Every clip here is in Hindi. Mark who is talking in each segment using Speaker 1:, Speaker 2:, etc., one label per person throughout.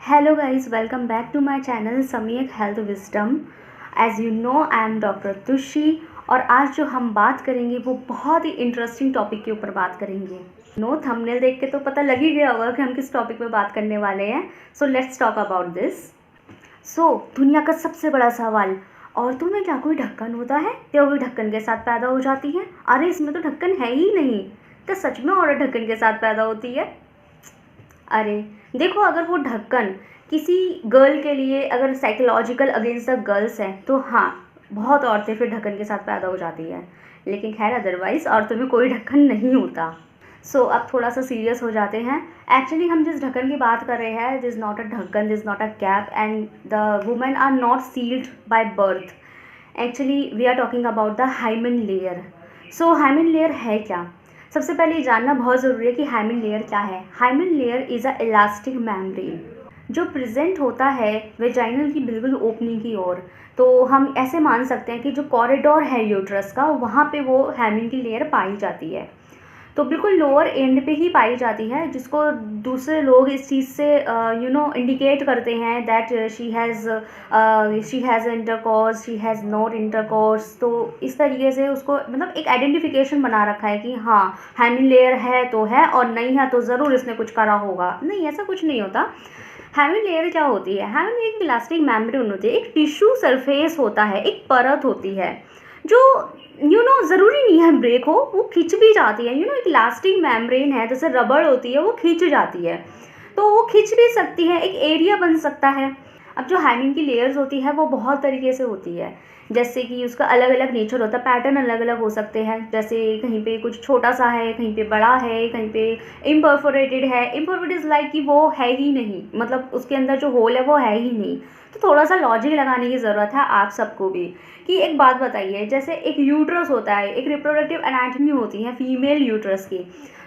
Speaker 1: Hello guys, welcome back to my channel Samyak Health Wisdom. As you know, I am Dr. तुशी और आज जो हम बात करेंगे वो बहुत ही इंटरेस्टिंग टॉपिक के ऊपर बात करेंगे। थंबनेल देख के तो पता लग ही गया होगा कि हम किस टॉपिक पे बात करने वाले हैं। So let's talk about this. दुनिया का सबसे बड़ा सवाल, औरतों में क्या कोई ढक्कन होता है या वो ढक्कन के साथ पैदा हो जाती है? अरे इसमें तो ढक्कन है ही नहीं। क्या सच में औरत ढक्कन के साथ पैदा होती है? अरे देखो, अगर वो ढक्कन किसी गर्ल के लिए अगर साइकोलॉजिकल अगेंस्ट द गर्ल्स है तो हाँ, बहुत औरतें फिर ढक्कन के साथ पैदा हो जाती है, लेकिन खैर अदरवाइज औरतों में कोई ढक्कन नहीं होता। अब थोड़ा सा सीरियस हो जाते हैं। एक्चुअली हम जिस ढक्कन की बात कर रहे हैं, दिस नॉट अ ढक्कन, this not a cap, and the women are not sealed by birth. Actually we are talking about the hymen layer. Hymen layer है क्या? सबसे पहले ये जानना बहुत ज़रूरी है कि हाइमेन लेयर क्या है। Hymen layer is a elastic membrane जो प्रेजेंट होता है वेजाइनल की बिल्कुल ओपनिंग की ओर। तो हम ऐसे मान सकते हैं कि जो कॉरिडोर है यूट्रस का, वहाँ पे वो हाइमेन की लेयर पाई जाती है। तो बिल्कुल लोअर एंड पे ही पाई जाती है, जिसको दूसरे लोग इस चीज़ से इंडिकेट करते हैं that she has intercourse, she has not intercourse. तो इस तरीके से उसको मतलब एक आइडेंटिफिकेशन बना रखा है कि हाँ, हाइमेन लेयर है तो है, और नहीं है तो ज़रूर इसने कुछ करा होगा। नहीं, ऐसा कुछ नहीं होता। हाइमेन लेयर क्या होती है? हाइमेन लेयर एक इलास्टिक मेम्ब्रेन होती है, एक टिश्यू सरफेस होता है, एक परत होती है जो ज़रूरी नहीं है ब्रेक हो, वो खिंच भी जाती है। एक इलास्टिक मेम्ब्रेन है, जैसे रबड़ होती है, वो खिंच जाती है, तो वो खिंच भी सकती है, एक एरिया बन सकता है। अब जो हाइमेन की लेयर्स होती है वो बहुत तरीके से होती है, जैसे कि उसका अलग अलग नेचर होता है, पैटर्न अलग अलग हो सकते हैं। जैसे कहीं पे कुछ छोटा सा है, कहीं पे बड़ा है, कहीं पे इम्परफोरेटेड है। इम्परफोरेटेड इज़ लाइक कि वो है ही नहीं, मतलब उसके अंदर जो होल है वो है ही नहीं। तो थोड़ा सा लॉजिक लगाने की ज़रूरत है आप सबको भी। कि एक बात बताइए, जैसे एक यूट्रस होता है, एक रिप्रोडक्टिव एनाटॉमी होती है फीमेल यूट्रस की,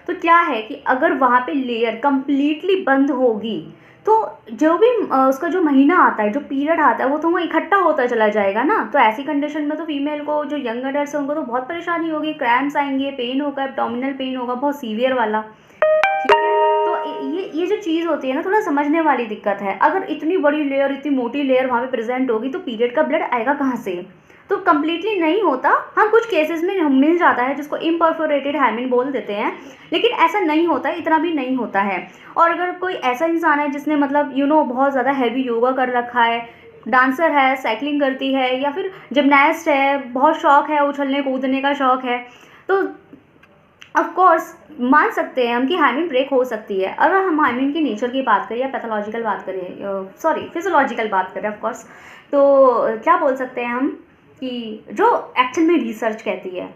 Speaker 1: तो क्या है कि अगर वहाँ पे लेयर कम्प्लीटली बंद होगी तो जो भी उसका जो महीना आता है, जो पीरियड आता है, वो तो वो इकट्ठा होता चला जाएगा ना। तो ऐसी कंडीशन में तो फीमेल को, जो यंग अडल्ट है, उनको तो बहुत परेशानी होगी, क्रैम्प्स आएंगे, पेन होगा, एब्डोमिनल पेन होगा, बहुत सीवियर वाला। ठीक है, तो ये जो चीज़ होती है ना, थोड़ा समझने वाली दिक्कत है। अगर इतनी बड़ी लेयर, इतनी मोटी लेयर वहाँ पे प्रेजेंट होगी तो पीरियड का ब्लड आएगा कहाँ से? तो कम्प्लीटली नहीं होता। हाँ, कुछ केसेस में मिल जाता है, जिसको इम्परफोरेटेड हाइमेन बोल देते हैं, लेकिन ऐसा नहीं होता, इतना भी नहीं होता है। और अगर कोई ऐसा इंसान है जिसने मतलब बहुत ज़्यादा हैवी योगा कर रखा है, डांसर है, साइकिलिंग करती है, या फिर जिमनास्ट है, बहुत शौक है, उछलने कूदने का शौक है, तो ऑफ कोर्स मान सकते हैं हम कि हाइमेन ब्रेक हो सकती है। अगर हम हाइमेन की नेचर की बात करें या पैथोलॉजिकल बात करें, फिजियोलॉजिकल बात करें ऑफ कोर्स, तो क्या बोल सकते हैं हम कि जो एक्चुअल में रिसर्च कहती है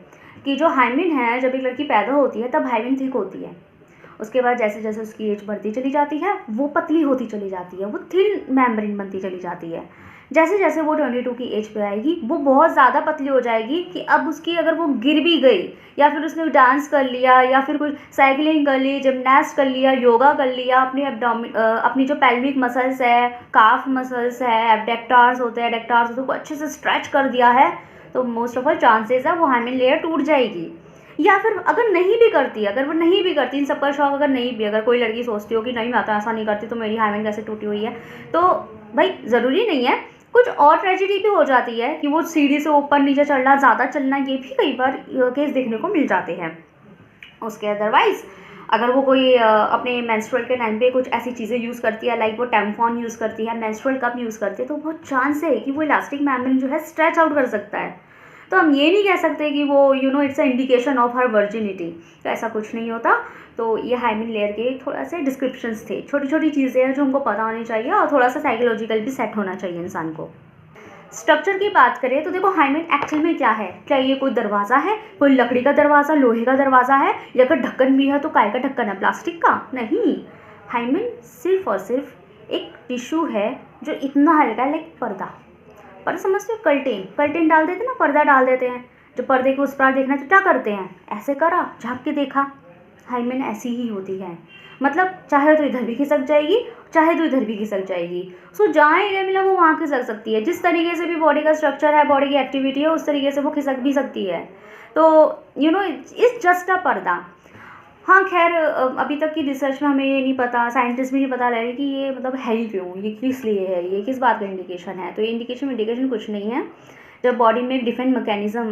Speaker 1: कि जो हाइमेन है, जब एक लड़की पैदा होती है तब हाइमेन थिक होती है। उसके बाद जैसे जैसे उसकी एज बढ़ती चली जाती है, वो पतली होती चली जाती है, वो थिन मेम्ब्रेन बनती चली जाती है। जैसे जैसे वो 22 की एज पे आएगी, वो बहुत ज़्यादा पतली हो जाएगी कि अब उसकी अगर वो गिर भी गई, या फिर उसने डांस कर लिया, या फिर कुछ साइकिलिंग कर ली, जिमनास्ट कर लिया, योगा कर लिया, अपनी जो पेल्विक मसल्स है, काफ मसल्स है, एबडेक्टार्स होते हैं, एडेक्टार्स होते हैं, को अच्छे से स्ट्रेच कर दिया है, तो मोस्ट ऑफ ऑल चांसेस है वो हाइमेन लेयर टूट जाएगी। या फिर अगर नहीं भी करती, इन सबका शौक अगर नहीं भी, अगर कोई लड़की सोचती हो कि नहीं, मैं तो ऐसा नहीं करती तो मेरी हाइमेन कैसे टूटी हुई है, तो भाई ज़रूरी नहीं है। कुछ और ट्रेजेडी भी हो जाती है कि वो सीढ़ी से ऊपर नीचे चढ़ना, ज़्यादा चलना, ये भी कई बार केस देखने को मिल जाते हैं। उसके अदरवाइज़ अगर वो कोई अपने मेंस्ट्रुअल के टाइम पे कुछ ऐसी चीज़ें यूज़ करती है, लाइक वो टैम्पॉन यूज़ करती है, मेंस्ट्रुअल कप यूज़ करती है, तो बहुत चांस है कि वो इलास्टिक मेम्ब्रेन जो है स्ट्रेच आउट कर सकता है। तो हम ये नहीं कह सकते कि वो it's a indication of her virginity, तो ऐसा कुछ नहीं होता। तो ये हाइमेन लेयर के थोड़ा से डिस्क्रिप्शंस थे, छोटी छोटी चीज़ें हैं जो हमको पता होनी चाहिए, और थोड़ा सा साइकोलॉजिकल भी सेट होना चाहिए इंसान को। स्ट्रक्चर की बात करें तो देखो, हाइमेन एक्चुअल में क्या है? क्या ये कोई दरवाज़ा है, कोई लकड़ी का दरवाज़ा, लोहे का दरवाज़ा है, या अगर ढक्कन भी है तो काय का ढक्कन है, प्लास्टिक का? नहीं, हाइमेन सिर्फ और सिर्फ एक टिश्यू है जो इतना हल्का है, लाइक पर्दा। पर समझते हो, कर्टेन डाल देते ना, पर्दा डाल देते हैं, जो पर्दे के उस पार देखना तो क्या करते हैं, ऐसे करा, झाँक के देखा। हाइमेन ऐसी ही होती है, मतलब चाहे तो इधर भी खिसक जाएगी, चाहे तो इधर भी खिसक जाएगी। जहाँ एरिया मिला वो वहाँ खिसक सकती है। जिस तरीके से भी बॉडी का स्ट्रक्चर है, बॉडी की एक्टिविटी है, उस तरीके से वो खिसक भी सकती है। तो इट्स जस्ट अ पर्दा। हाँ खैर अभी तक की रिसर्च में हमें ये नहीं पता, साइंटिस्ट भी नहीं पता रहे कि ये मतलब है ही क्यों, ये किस लिए है, ये किस बात का इंडिकेशन है। तो ये इंडिकेशन कुछ नहीं है। जब बॉडी में एक डिफेंस मैकेनिज़्म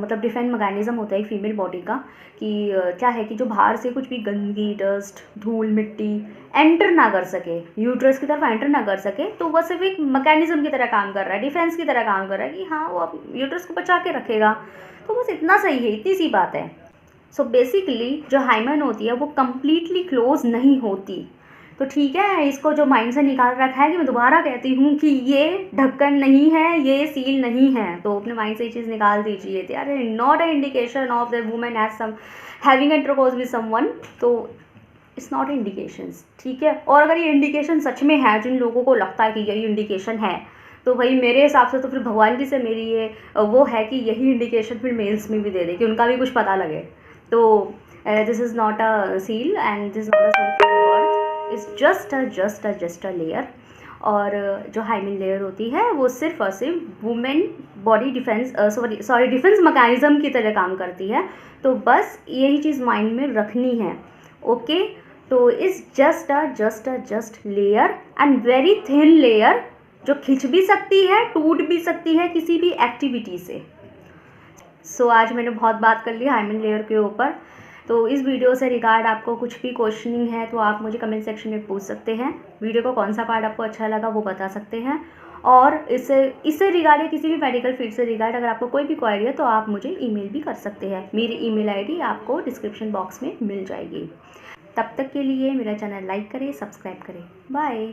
Speaker 1: मतलब डिफेंस मैकेनिज़्म होता है एक फीमेल बॉडी का कि क्या है कि जो बाहर से कुछ भी गंदगी, डस्ट, धूल, मिट्टी एंटर ना कर सके, यूट्रस की तरफ एंटर ना कर सके, तो वह सिर्फ एक मैकेनिज़्म की तरह काम कर रहा है, डिफेंस की तरह काम कर रहा है कि हाँ वो अब यूट्रस को बचा के रखेगा। तो बस इतना सही है, इतनी सी बात है। सो बेसिकली जो हाइमन होती है वो कम्प्लीटली क्लोज नहीं होती। तो ठीक है, इसको जो माइंड से निकाल रखा है कि मैं दोबारा कहती हूँ कि ये ढक्कन नहीं है, ये सील नहीं है, तो अपने माइंड से ये चीज़ निकाल दीजिए। They are not a indication of the women has some having intercourse with someone, तो इट्स नॉट इंडिकेशंस, ठीक है। और अगर ये इंडिकेशन सच में है, जिन लोगों को लगता है कि यही इंडिकेशन है, तो भाई मेरे हिसाब से तो फिर भगवान जी से मेरी ये वो है कि यही इंडिकेशन फिर मेल्स में भी दे दे, कि उनका भी कुछ पता लगे। तो this is not a seal and this not a seal for birth, is just a layer. और जो हाइमन लेयर होती है वो सिर्फ और सिर्फ women body defence defence mechanism की तरह काम करती है। तो बस यही चीज़ माइंड में रखनी है, ओके। तो is just layer and very thin layer, जो खिंच भी सकती है, टूट भी सकती है किसी भी एक्टिविटी से। सो आज मैंने बहुत बात कर ली हाइमन लेयर के ऊपर। तो इस वीडियो से रिगार्ड आपको कुछ भी क्वेश्चनिंग है तो आप मुझे कमेंट सेक्शन में पूछ सकते हैं। वीडियो का कौन सा पार्ट आपको अच्छा लगा वो बता सकते हैं। और इससे रिगार्ड या किसी भी मेडिकल फील्ड से रिगार्ड अगर आपको कोई भी क्वेरी है तो आप मुझे ईमेल भी कर सकते हैं। मेरी ईमेल आईडी आपको डिस्क्रिप्शन बॉक्स में मिल जाएगी। तब तक के लिए मेरा चैनल लाइक करें, सब्सक्राइब करें। बाय।